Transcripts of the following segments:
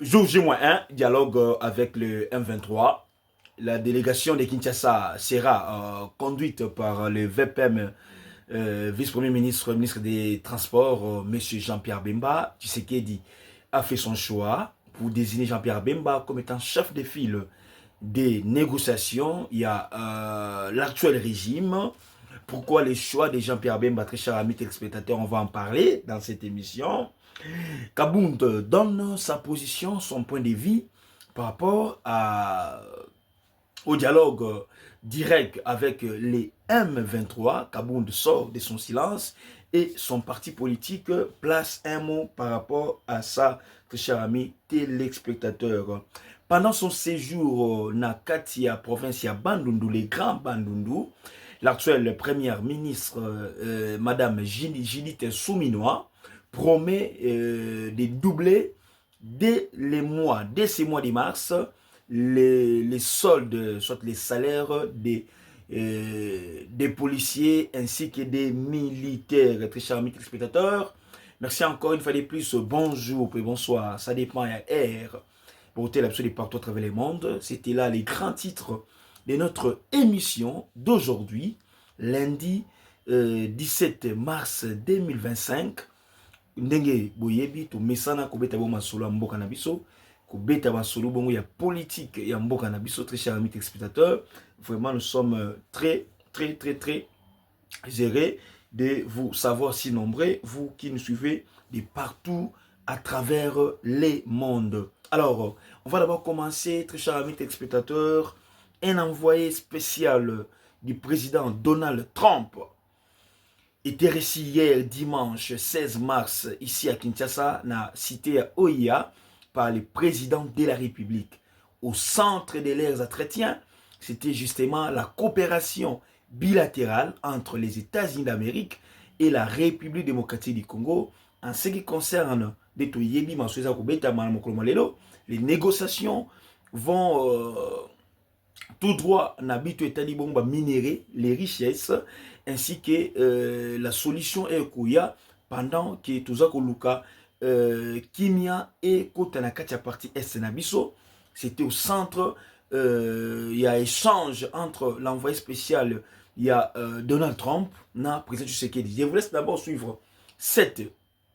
Jour J-1, dialogue avec le M23. La délégation de Kinshasa sera conduite par le VPM, vice-premier ministre, ministre des Transports, M. Jean-Pierre Bemba. Tshisekedi a fait son choix pour désigner Jean-Pierre Bemba comme étant chef de file des négociations. Il y a l'actuel régime. Pourquoi les choix de Jean-Pierre Bemba, très cher ami téléspectateur, on va en parler dans cette émission. Kabound donne sa position, son point de vue par rapport au dialogue direct avec les M23. Kabound sort de son silence et son parti politique place un mot par rapport à ça, très cher ami téléspectateur. Pendant son séjour na Katia, province ya Bandundu, les grands Bandundu, l'actuelle première ministre, Madame Judith Souminois, promet de doubler dès ces mois de mars, les soldes, soit les salaires des policiers ainsi que des militaires. Très chers amis téléspectateurs, merci encore une fois de plus. Bonjour et bonsoir, ça dépend, il y a R. Pour tel absolument partout à travers le monde. C'était là les grands titres de notre émission d'aujourd'hui, lundi 17 mars 2025. Ndenge boyebi to mesana kobeta bo masolo ya mboka na biso, kobeta masolo bongo ya politique ya mboka na biso. Très chers amis téléspectateurs, vraiment nous sommes très heureux de vous savoir si nombreux, vous qui nous suivez de partout à travers les mondes. Alors, on va d'abord commencer, très chers amis téléspectateurs, un envoyé spécial du président Donald Trump était reçu hier dimanche 16 mars ici à Kinshasa, dans la cité Oia, par le président de la République. Au centre de leurs entretiens, c'était justement la coopération bilatérale entre les États-Unis d'Amérique et la République démocratique du Congo en ce qui concerne les négociations vont tout droit n'habite Etali Bomba minérer les richesses ainsi que la solution est Kouya pendant que Tozako Luka Kimia et Kotanakati à partie Est Nabiso. C'était au centre, il y a échange entre l'envoyé spécial, il y a Donald Trump, na président Tshisekedi. Je vous laisse d'abord suivre cette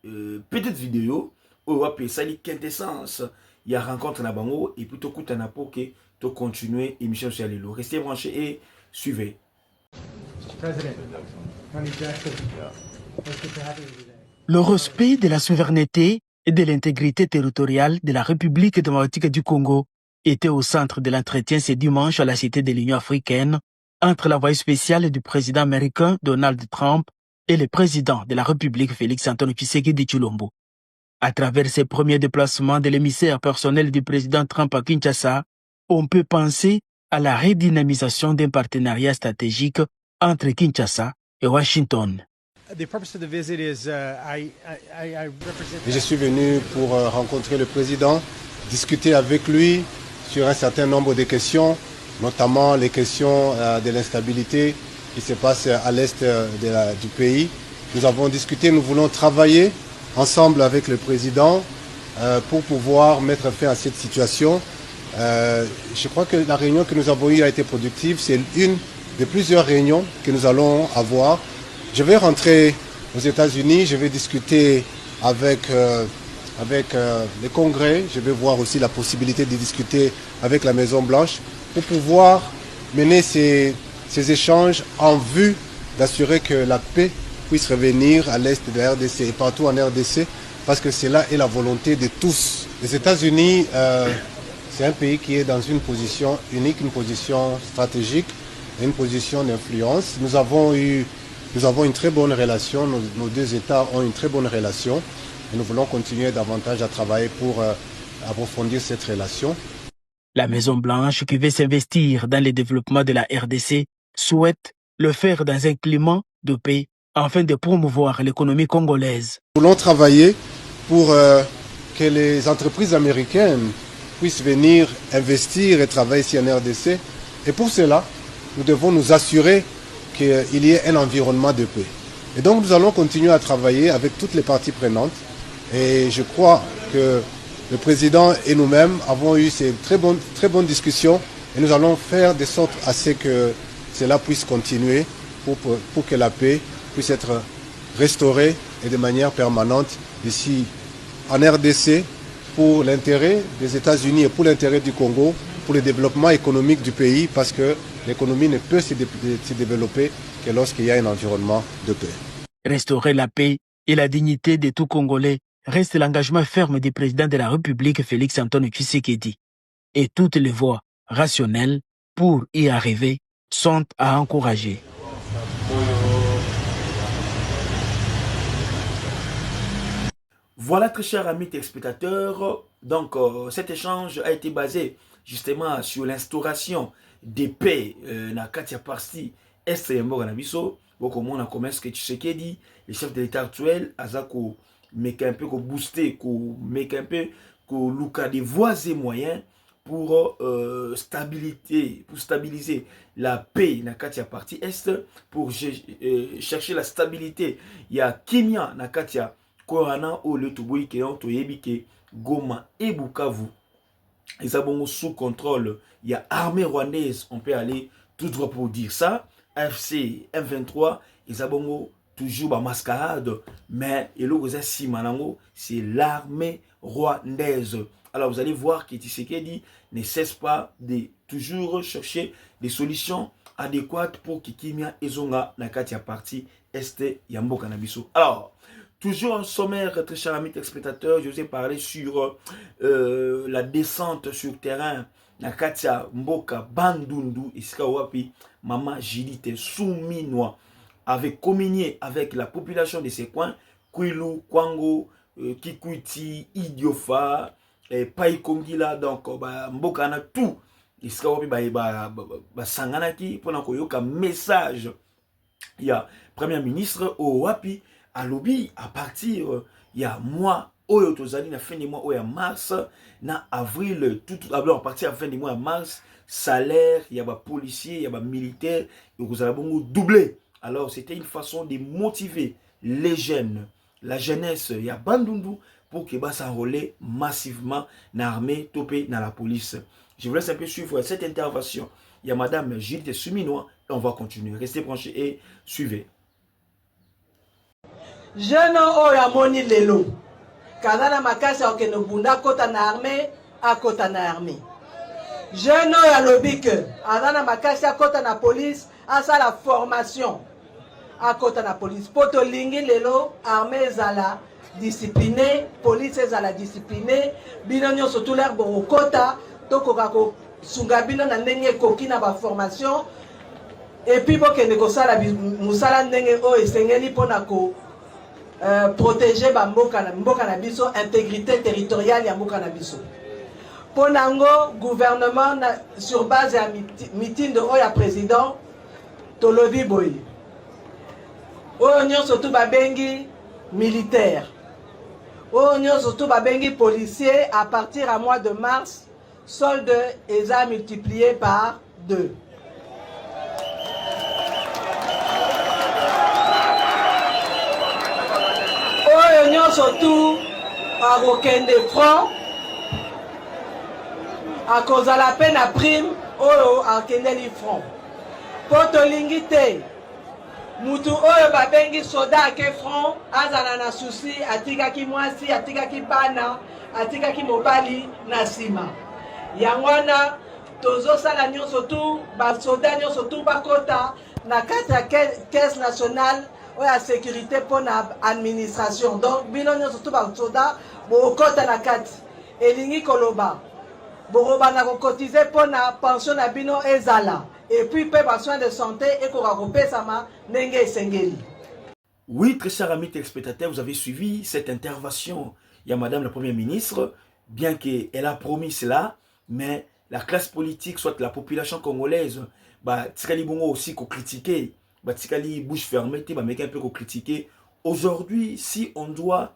petite vidéo où on va appeler ça les quintessence. Il y a rencontre na bango et plutôt Koutana pour que tu continuer l'émission sur Alilo. Restez branchés et suivez. Le respect de la souveraineté et de l'intégrité territoriale de la République démocratique du Congo était au centre de l'entretien ce dimanche à la Cité de l'Union africaine entre l'envoyé spécial du président américain Donald Trump et le président de la République Félix-Antoine Tshisekedi Tshilombo. À travers ses premiers déplacements de l'émissaire personnel du président Trump à Kinshasa, on peut penser à la redynamisation d'un partenariat stratégique entre Kinshasa et Washington. Je suis venu pour rencontrer le président, discuter avec lui sur un certain nombre de questions, notamment les questions de l'instabilité qui se passe à l'est du pays. Nous avons discuté, nous voulons travailler ensemble avec le président pour pouvoir mettre fin à cette situation. Je crois que la réunion que nous avons eue a été productive. C'est une de plusieurs réunions que nous allons avoir. Je vais rentrer aux États-Unis, je vais discuter avec le Congrès, je vais voir aussi la possibilité de discuter avec la Maison-Blanche pour pouvoir mener ces échanges en vue d'assurer que la paix puisse revenir à l'est de la RDC et partout en RDC, parce que cela est la volonté de tous. Les États-Unis, c'est un pays qui est dans une position unique, une position stratégique, une position d'influence. Nous avons une très bonne relation, nos deux États ont une très bonne relation et nous voulons continuer davantage à travailler pour approfondir cette relation. La Maison-Blanche, qui veut s'investir dans le développement de la RDC, souhaite le faire dans un climat de paix afin de promouvoir l'économie congolaise. Nous voulons travailler pour que les entreprises américaines puissent venir investir et travailler ici en RDC. Et pour cela, nous devons nous assurer qu'il y ait un environnement de paix. Et donc nous allons continuer à travailler avec toutes les parties prenantes. Et je crois que Le président et nous-mêmes avons eu ces très bonnes discussions et nous allons faire de sorte à ce que cela puisse continuer pour que la paix puisse être restaurée et de manière permanente ici en RDC pour l'intérêt des États-Unis et pour l'intérêt du Congo, pour le développement économique du pays, parce que l'économie ne peut se développer que lorsqu'il y a un environnement de paix. Restaurer la paix et la dignité de tout Congolais reste l'engagement ferme du président de la République Félix-Antoine Tshisekedi. Et toutes les voies rationnelles pour y arriver sont à encourager. Voilà, très chers amis téléspectateurs, donc cet échange a été basé justement sur l'instauration des paix na Katia Parsi Est et Mboga Nabiso. Beaucoup on a commencé que Tshisekedi, le chef de l'État actuel, Azako, mais un peu booster, mais un peu luka des voies et moyens pour stabiliser la paix na Katia Parti Est, pour chercher la stabilité. Il y a Kimia na Katia Korana ou le Toboui qui ont toyebike Goma et Bukavu. Ils ont sous contrôle. Il y a armée rwandaise. On peut aller tout droit pour dire ça. AFC M23. Ils ont toujours ma mascarade. Mais c'est l'armée rwandaise. Alors vous allez voir que Tshisekedi ne cesse pas de toujours chercher des solutions adéquates pour Kikimia et Zonga Nakatia partie Est Yambo Kanabiso. Alors, toujours en sommaire, très chers amis téléspectateurs, je vous ai parlé sur la descente sur terrain Nakatia Mboka Bandundu Iska Wapi Mama Jilite Souminois avait communié avec la population de ces coins, Kwilu, Kwango, Kikwiti, Idiofa, Paikongila, donc Mboka na tout. Iska Wapi Sanganaki pour koyoka message. Il y a Premier ministre au Wapi à lobby à partir il y a mois oyo tozali na fin du mois oyo mars na avril tout d'abord à partir à fin du mois mars salaire il y a ba policiers il y a ba militaires et vous allez bon doubler. Alors c'était une façon de motiver les jeunes, la jeunesse il y a Bandundu pour que ba s'enrôler massivement na armée topé na la police. Je vous laisse un peu suivre cette intervention. Il y a madame Gilles Souminois et on va continuer. Restez branchés et suivez. Jeune oyo amoni lelo kazana makasi okende bunda kota na armée akota na armée. Jeune oyo alobi ke azana makasi akota na police asala formation akota na police poto lingi lelo armée ezala discipliné, police ezala discipliné, bino nyonso tout l'air bokota tokoka ko sunga bino na ndenge koki na ba formation et puis bokende kosala musala ndenge oyo esengeli pona ko protéger mboka na biso, intégrité territoriale ya mboka na biso. Ponango gouvernement sur base ya meeting de oya président tolobi boy. Oyo nyonso tu babengi militaire. Oyo nyonso tu babengi policier à partir à mois de mars, solde eza multiplié par 2. Surtout à Rokende franc à cause de la peine à prime oyo à Kendeli franc poto lingite mutu oyo babengi soda ke franc azana na souci atika ki mwasi atika ki bana atika ki mobali na sima yangwana tozo sala nyonso tu ba soda nyonso tu bakota na kati ya caisse nationale la sécurité pour l'administration. Donc, binono surtout par soda, bokota na kati. Elingi koloba. Boroba na cotiser pour la pension na bino ezala. Et puis, paix soins de santé et korakope sama nenge sengeli. Oui, très chers amis téléspectateurs, vous avez suivi cette intervention. Il y a Madame la Première ministre, bien qu'elle a promis cela, mais la classe politique, soit la population congolaise, Tikali Bongo aussi qu'on critiquait. Batikali bouche fermée, mais un peu critiquer. Aujourd'hui, si on doit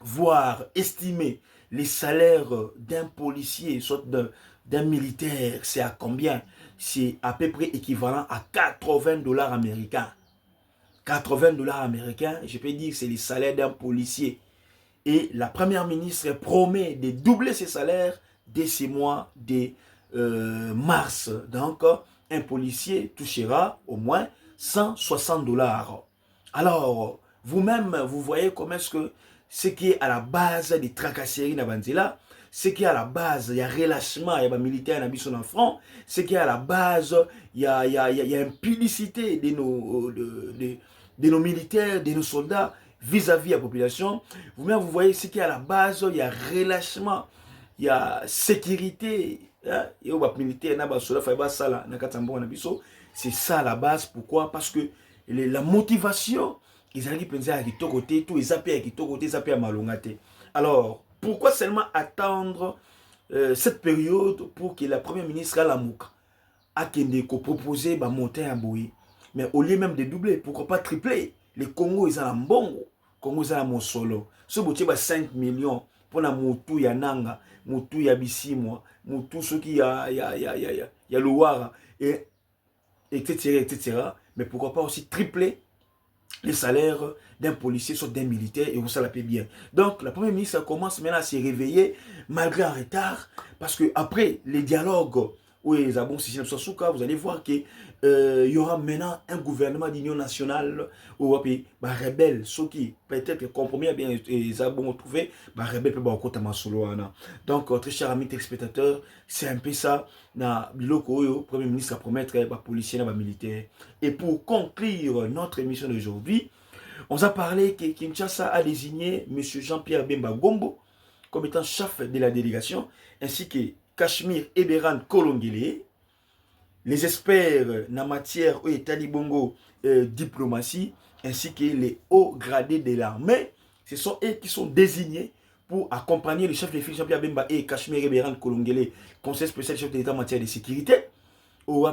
voir, estimer les salaires d'un policier, soit d'un militaire, c'est à combien? C'est à peu près équivalent à 80 dollars américains. 80 dollars américains, je peux dire que c'est les salaires d'un policier. Et la première ministre promet de doubler ses salaires dès ces mois de mars. Donc, un policier touchera au moins 160 $. Alors, vous-même, vous voyez comment est-ce que ce qui est à la base des tracasseries dans Banzela, ce qui est à la base, il y a relâchement, il y a des militaires en front, ce qui est à la base, il y a une publicité de nos militaires, de nos soldats vis-à-vis de la population. Vous-même, vous voyez ce qui est à la base, il y a relâchement, il y a sécurité. Il y a des militaires, c'est ça à la base. Pourquoi? Parce que la motivation, ils arrivent à penser à côté, tout ils appellent à côté, ils appellent à malongate. Alors, pourquoi seulement attendre cette période pour que la première ministre à la mouka a proposé de monter un bouillie? Mais au lieu même de doubler, pourquoi pas tripler? Les Congo, ils ont un bon Congo, ils ont un solo. Ce boutier, 5 millions pour la moutou ya nanga, moutou ya bisimwa, moutou ce qui ya louara, et etc., etc. Mais pourquoi pas aussi tripler les salaires d'un policier, soit d'un militaire, et ça la paie bien. Donc, la première ministre commence maintenant à se réveiller, malgré un retard, parce que après les dialogues, oui, vous allez voir qu'il y aura maintenant un gouvernement d'union nationale, où les rebelles, ceux qui peut-être compromis, bien, ils ont trouvé, les rebelles peuvent encore solo. Donc, très chers amis téléspectateurs, c'est un peu ça, le Premier ministre a promettre les policiers et les militaires. Et pour conclure notre émission d'aujourd'hui, on a parlé que Kinshasa a désigné M. Jean-Pierre Bemba Gombo comme étant chef de la délégation, ainsi que Cachemire Eberan Kolongele, les experts en la matière de Talibongo diplomatie, ainsi que les hauts gradés de l'armée. Ce sont eux qui sont désignés pour accompagner le chef de file Jean-Pierre Bemba et Cachemire Eberan Kolongele, conseil spécial chef de l'État en matière de sécurité.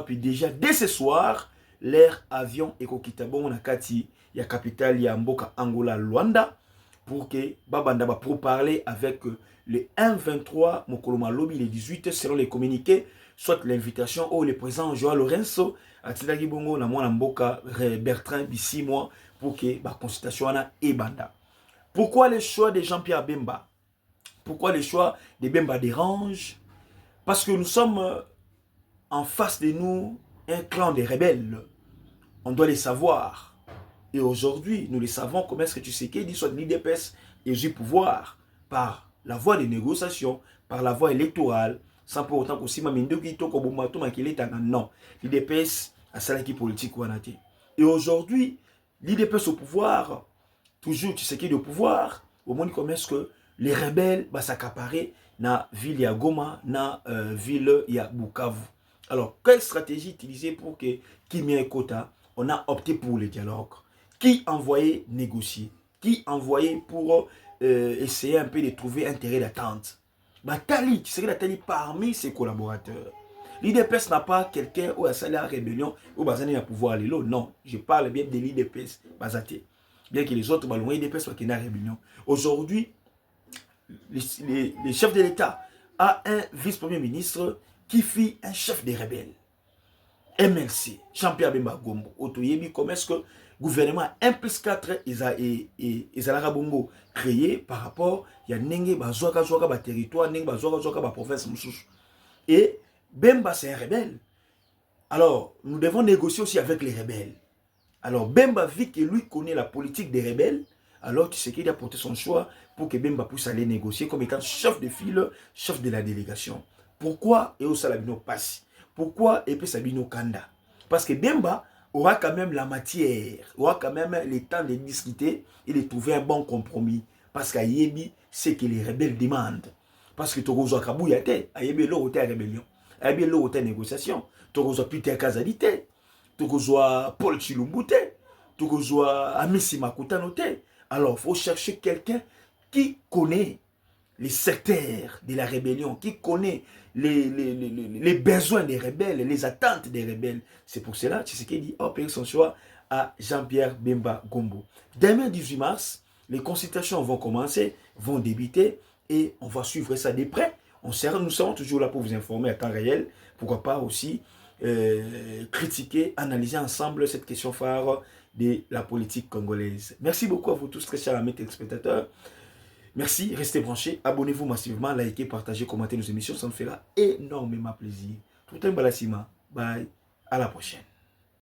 Puis déjà, dès ce soir, l'air avion Ekokitabo Nakati, la capitale Yamboka Angola Luanda, pour que Babanda pour parler avec le 1-23 Mokoloma Lobby les 18 selon les communiqués, soit l'invitation au le président Joao Lorenzo à Tidagi Bongo, la moine Mboka Bertrand Bissimwa pour que la consultation à Ebanda. Pourquoi le choix de Jean-Pierre Bemba? Pourquoi le choix de Bemba dérange? Parce que nous sommes en face de nous un clan de rebelles. On doit les savoir. Et aujourd'hui, nous les savons comment est-ce que tu sais qu'il soit de l'IDPS et du pouvoir par la voie des négociations, par la voie électorale, sans pour autant que si ma mine non, l'IDPS a ça qui politique ou et aujourd'hui, l'IDPS au pouvoir, toujours tu sais qu'il est au pouvoir, au moins comment est-ce que les rebelles vont s'accaparer dans la ville ya Goma, dans la ville ya Bukavu. Alors, quelle stratégie utiliser pour que Kimia et Kota, on a opté pour le dialogue? Qui envoyait négocier? Qui envoyait pour essayer un peu de trouver un terrain d'attente? Tali, tu serais Tali parmi ses collaborateurs. L'IDPS n'a pas quelqu'un où a salé la rébellion, où Bazani a pouvoir aller là. Non, je parle bien de l'IDPS, Bazate. Bien que les autres ballons l'IDPS soient qu'il y a rébellion. Aujourd'hui, les chefs de l'État a un vice-premier ministre qui fit un chef des rebelles. MLC, Jean-Pierre Bemba Gombo. Otoyebi, comment est-ce que le gouvernement 1 plus 4 Ezala Bongo créé par rapport à Nenge Bazoaka Zoaka territoire, Nenge Bazoaka Zoaka province Moussous. Et Bemba c'est un rebelle. Alors, nous devons négocier aussi avec les rebelles. Alors, Bemba vu que lui connaît la politique des rebelles, alors tu sais qu'il a porté son choix pour que Bemba puisse aller négocier comme étant chef de file, chef de la délégation. Pourquoi Eo Salabino passe? Pourquoi Epé Sabino Kanda? Parce que Bemba aura quand même la matière, aura quand même le temps de discuter et de trouver un bon compromis. Parce qu'Ayebi, c'est que les rebelles demandent. Parce que Togozo Kabouyate, Ayebi l'eau était rébellion, Ayebi l'eau était négociation, Togozo Peter Kazadite, Togozo Paul Chilumbute, Togozo Amisi Makutanote. Alors, il faut chercher quelqu'un qui connaît les secteurs de la rébellion, qui connaît les besoins des rebelles, les attentes des rebelles. C'est pour cela, tu sais qu'il dit, payer son choix à Jean-Pierre Bemba Gombo. Demain 18 mars, les consultations vont commencer, vont débuter, et on va suivre ça de près. Nous serons toujours là pour vous informer à temps réel. Pourquoi pas aussi critiquer, analyser ensemble cette question phare de la politique congolaise. Merci beaucoup à vous tous, très chers amis téléspectateurs. Merci, restez branchés, abonnez-vous massivement, likez, partagez, commentez nos émissions, ça me fera énormément plaisir. Tout un balasima. Bye, à la prochaine.